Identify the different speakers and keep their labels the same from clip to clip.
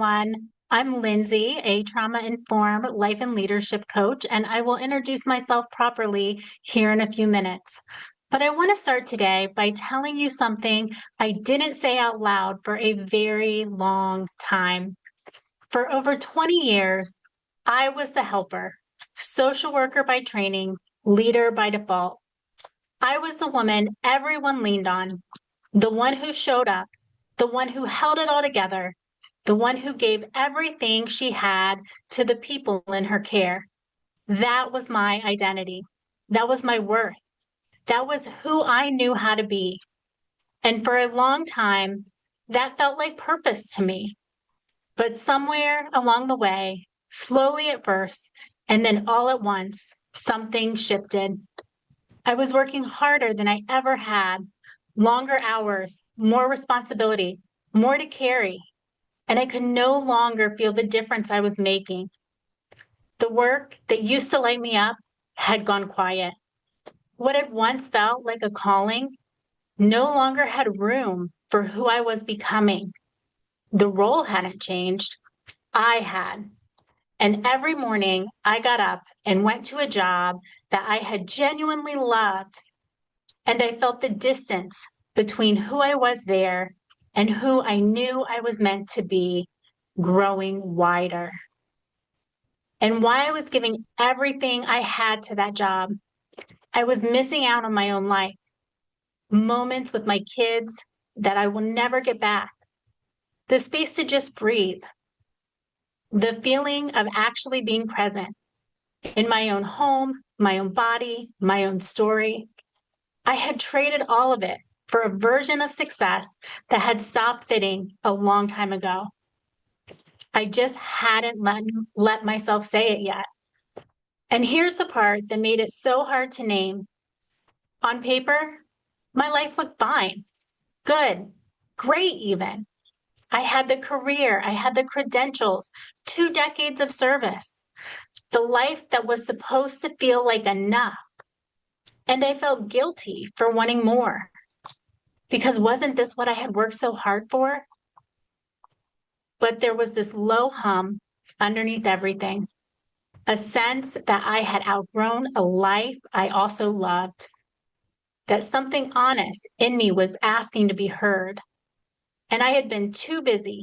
Speaker 1: everyone. I'm Lindsay, a trauma-informed life and leadership coach, and I will introduce myself properly here in a few minutes. But I want to start today by telling you something I didn't say out loud for a very long time. For over 20 years, I was the helper, social worker by training, leader by default. I was the woman everyone leaned on, the one who showed up, the one who held it all together, the one who gave everything she had to the people in her care. That was my identity. That was my worth. That was who I knew how to be. And for a long time, that felt like purpose to me. But somewhere along the way, slowly at first, and then all at once, something shifted. I was working harder than I ever had, longer hours, more responsibility, more to carry, and I could no longer feel the difference I was making. The work that used to light me up had gone quiet. What had once felt like a calling no longer had room for who I was becoming. The role hadn't changed, I had. And every morning I got up and went to a job that I had genuinely loved, and I felt the distance between who I was there and who I knew I was meant to be growing wider. And while I was giving everything I had to that job, I was missing out on my own life, moments with my kids that I will never get back, the space to just breathe, the feeling of actually being present in my own home, my own body, my own story. I had traded all of it for a version of success that had stopped fitting a long time ago. I just hadn't let myself say it yet. And here's the part that made it so hard to name. On paper, my life looked fine, good, great even. I had the career, I had the credentials, 2 decades of service, the life that was supposed to feel like enough. And I felt guilty for wanting more. Because wasn't this what I had worked so hard for? But there was this low hum underneath everything, a sense that I had outgrown a life I also loved, that something honest in me was asking to be heard. And I had been too busy,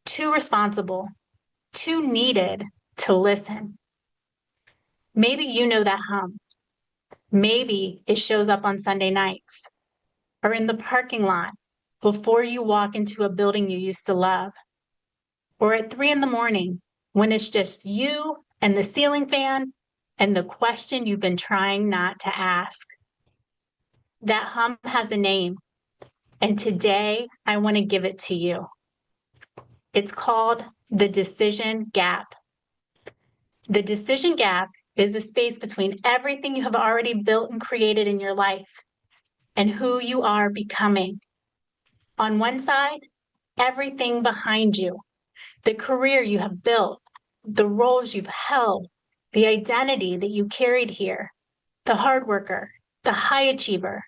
Speaker 1: too responsible, too needed to listen. Maybe you know that hum. Maybe it shows up on Sunday nights or in the parking lot before you walk into a building you used to love, or at 3 a.m. when it's just you and the ceiling fan and the question you've been trying not to ask. That hum has a name, and today I want to give it to you. It's called the decision gap. The decision gap is the space between everything you have already built and created in your life and who you are becoming. On one side, everything behind you, the career you have built, the roles you've held, the identity that you carried here, the hard worker, the high achiever,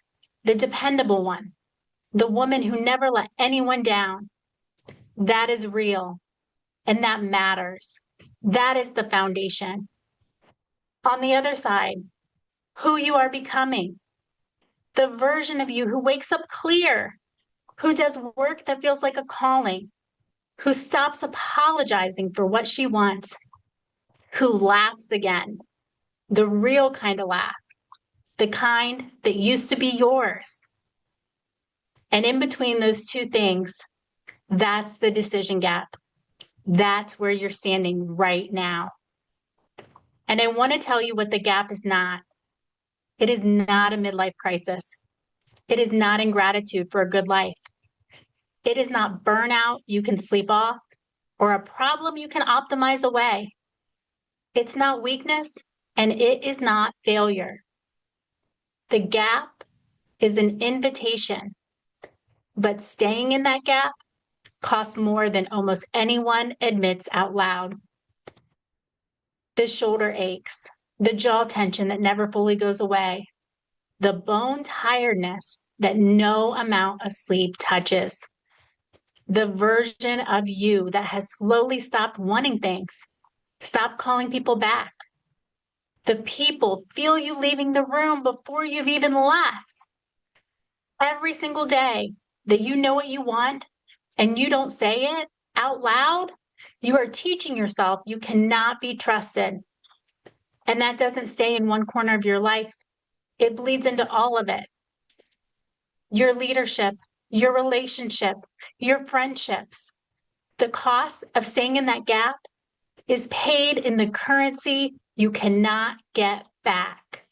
Speaker 1: the dependable one, the woman who never let anyone down. That is real, and that matters. That is the foundation. On the other side, who you are becoming, the version of you who wakes up clear, who does work that feels like a calling, who stops apologizing for what she wants, who laughs again, the real kind of laugh, the kind that used to be yours. And in between those two things, that's the decision gap. That's where you're standing right now. And I want to tell you what the gap is not. It is not a midlife crisis. It is not ingratitude for a good life. It is not burnout you can sleep off or a problem you can optimize away. It's not weakness, and it is not failure. The gap is an invitation, but staying in that gap costs more than almost anyone admits out loud. The shoulder aches, the jaw tension that never fully goes away, the bone tiredness that no amount of sleep touches. The version of you that has slowly stopped wanting things, stopped calling people back. The people feel you leaving the room before you've even left. Every single day that you know what you want and you don't say it out loud, you are teaching yourself you cannot be trusted. And that doesn't stay in one corner of your life. It bleeds into all of it. Your leadership, your relationship, your friendships. The cost of staying in that gap is paid in the currency you cannot get back.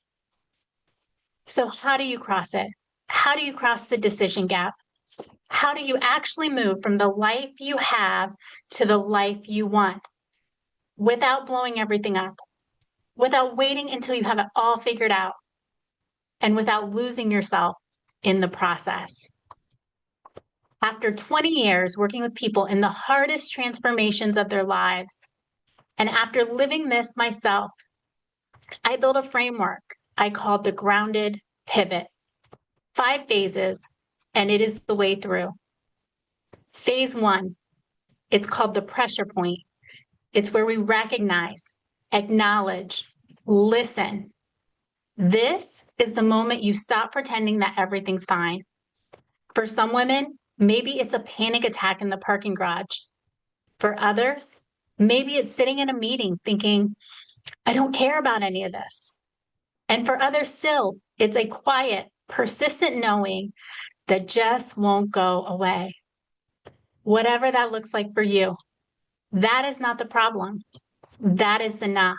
Speaker 1: So how do you cross it? How do you cross the decision gap? How do you actually move from the life you have to the life you want without blowing everything up, without waiting until you have it all figured out, and without losing yourself in the process? After 20 years working with people in the hardest transformations of their lives, and after living this myself, I built a framework I called the grounded pivot. 5 phases, and it is the way through. Phase 1, it's called the pressure point. It's where we recognize, acknowledge, listen. This is the moment you stop pretending that everything's fine. For some women, maybe it's a panic attack in the parking garage. For others, maybe it's sitting in a meeting thinking, I don't care about any of this. And for others still, it's a quiet, persistent knowing that just won't go away. Whatever that looks like for you, that is not the problem. That is the knock.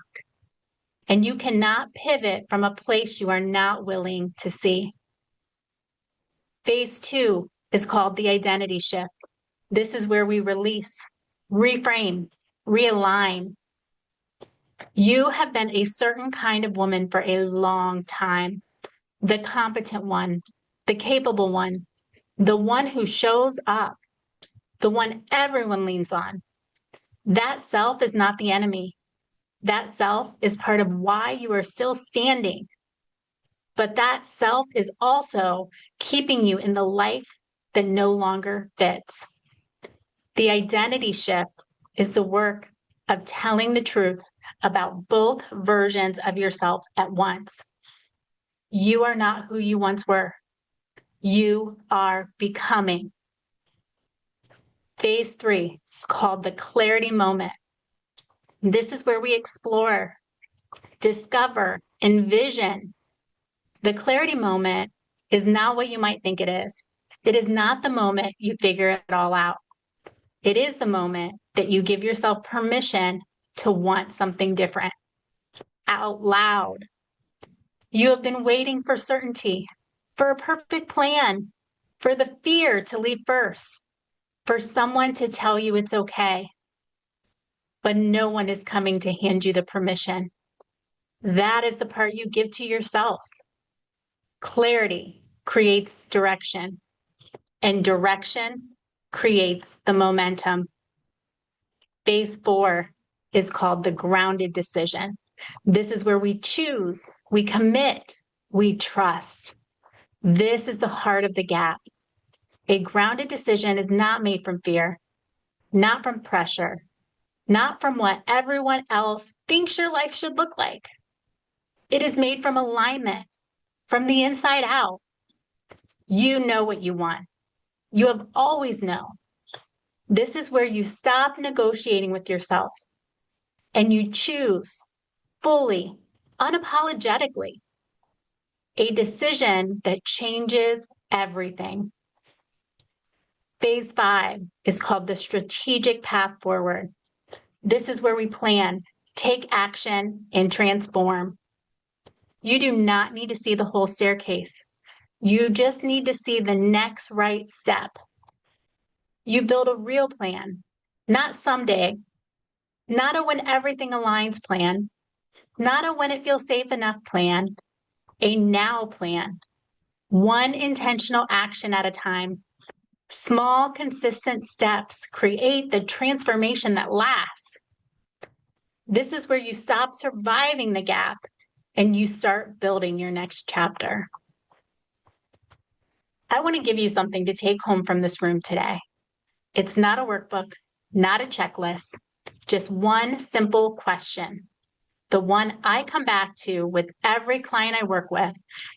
Speaker 1: And you cannot pivot from a place you are not willing to see. Phase 2 is called the identity shift. This is where we release, reframe, realign. You have been a certain kind of woman for a long time. The competent one, the capable one, the one who shows up, the one everyone leans on. That self is not the enemy. That self is part of why you are still standing. But that self is also keeping you in the life that no longer fits. The identity shift is the work of telling the truth about both versions of yourself at once. You are not who you once were. You are becoming. Phase 3 is called the clarity moment. This is where we explore, discover, envision. The clarity moment is not what you might think it is. It is not the moment you figure it all out. It is the moment that you give yourself permission to want something different out loud. You have been waiting for certainty, for a perfect plan, for the fear to leave first, for someone to tell you it's okay. But no one is coming to hand you the permission. That is the part you give to yourself. Clarity creates direction, and direction creates the momentum. Phase 4 is called the grounded decision. This is where we choose, we commit, we trust. This is the heart of the gap. A grounded decision is not made from fear, not from pressure, not from what everyone else thinks your life should look like. It is made from alignment, from the inside out. You know what you want. You have always known. This is where you stop negotiating with yourself and you choose fully, unapologetically, a decision that changes everything. Phase 5 is called the strategic path forward. This is where we plan, take action, and transform. You do not need to see the whole staircase. You just need to see the next right step. You build a real plan, not someday, not a when everything aligns plan, not a when it feels safe enough plan, a now plan. One intentional action at a time. Small, consistent steps create the transformation that lasts. This is where you stop surviving the gap and you start building your next chapter. I want to give you something to take home from this room today. It's not a workbook, not a checklist, just one simple question. The one I come back to with every client I work with,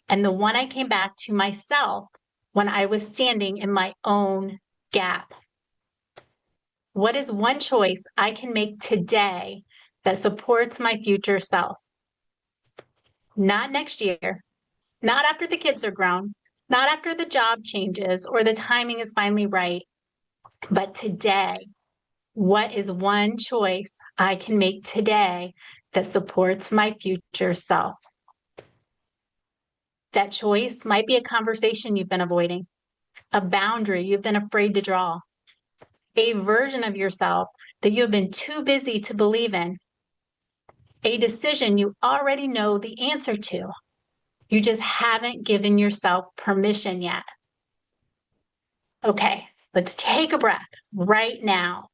Speaker 1: and the one I came back to myself when I was standing in my own gap. What is one choice I can make today that supports my future self? Not next year, not after the kids are grown, not after the job changes or the timing is finally right, but today. What is one choice I can make today that supports my future self? That choice might be a conversation you've been avoiding, a boundary you've been afraid to draw, a version of yourself that you've been too busy to believe in, a decision you already know the answer to. You just haven't given yourself permission yet. Okay, let's take a breath right now.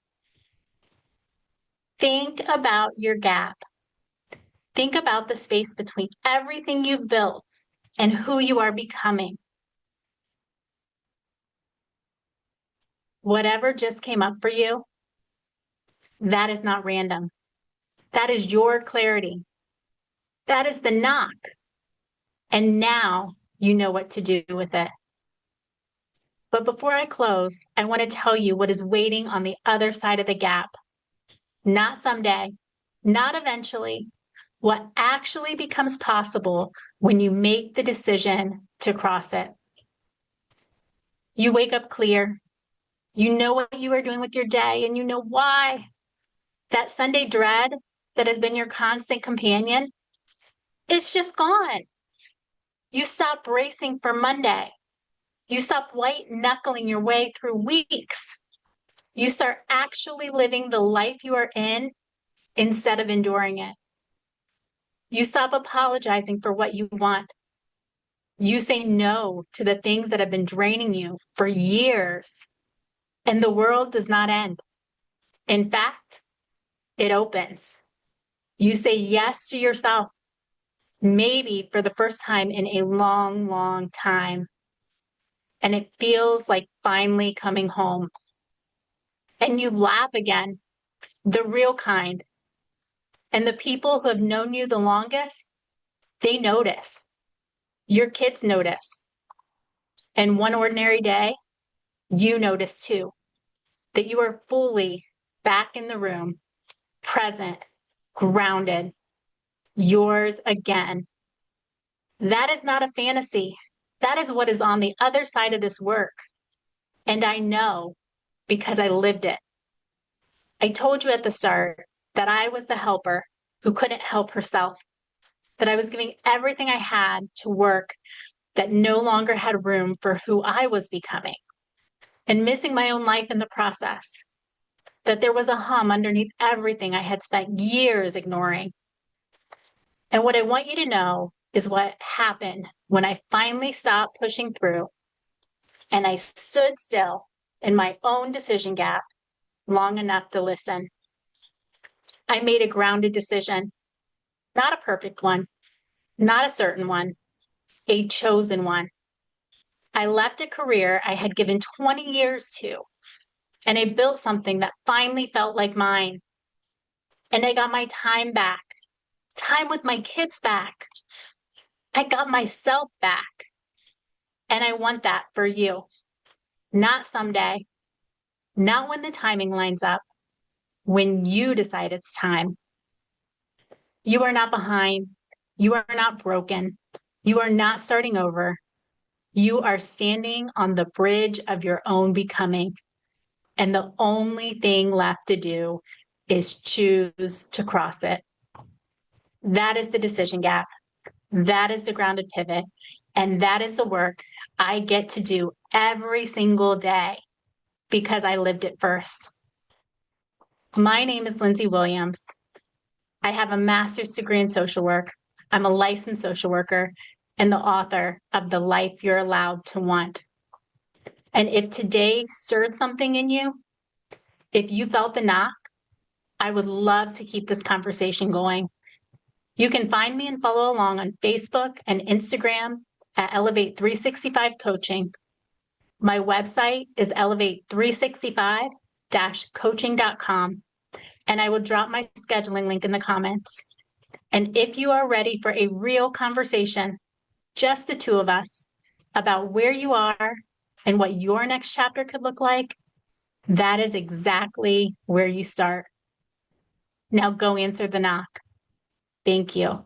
Speaker 1: Think about your gap. Think about the space between everything you've built and who you are becoming. Whatever just came up for you, that is not random. That is your clarity. That is the knock. And now you know what to do with it. But before I close, I want to tell you what is waiting on the other side of the gap. Not someday, not eventually. What actually becomes possible when you make the decision to cross it. You wake up clear. You know what you are doing with your day, and you know why. That Sunday dread that has been your constant companion, it's just gone. You stop racing for Monday. You stop white knuckling your way through weeks. You start actually living the life you are in instead of enduring it. You stop apologizing for what you want. You say no to the things that have been draining you for years. And the world does not end. In fact, it opens. You say yes to yourself, maybe for the first time in a long, long time. And it feels like finally coming home. And you laugh again, the real kind. And the people who have known you the longest, they notice. Your kids notice. And one ordinary day, you notice too, that you are fully back in the room, present, grounded, yours again. That is not a fantasy. That is what is on the other side of this work. And I know because I lived it. I told you at the start that I was the helper who couldn't help herself, that I was giving everything I had to work that no longer had room for who I was becoming, and missing my own life in the process, that there was a hum underneath everything I had spent years ignoring. And what I want you to know is what happened when I finally stopped pushing through and I stood still in my own decision gap long enough to listen. I made a grounded decision, not a perfect one, not a certain one, a chosen one. I left a career I had given 20 years to, and I built something that finally felt like mine. And I got my time back, time with my kids back. I got myself back. And I want that for you. Not someday, not when the timing lines up, when you decide it's time. You are not behind. You are not broken. You are not starting over. You are standing on the bridge of your own becoming. And the only thing left to do is choose to cross it. That is the decision gap. That is the grounded pivot. And that is the work I get to do every single day because I lived it first. My name is Lindsay Williams. I have a master's degree in social work. I'm a licensed social worker and the author of The Life You're Allowed to Want. And if today stirred something in you, if you felt the knock, I would love to keep this conversation going. You can find me and follow along on Facebook and Instagram at Elevate 365 Coaching. My website is elevate365-coaching.com, and I will drop my scheduling link in the comments. And if you are ready for a real conversation, just the two of us, about where you are and what your next chapter could look like, that is exactly where you start. Now go answer the knock. Thank you.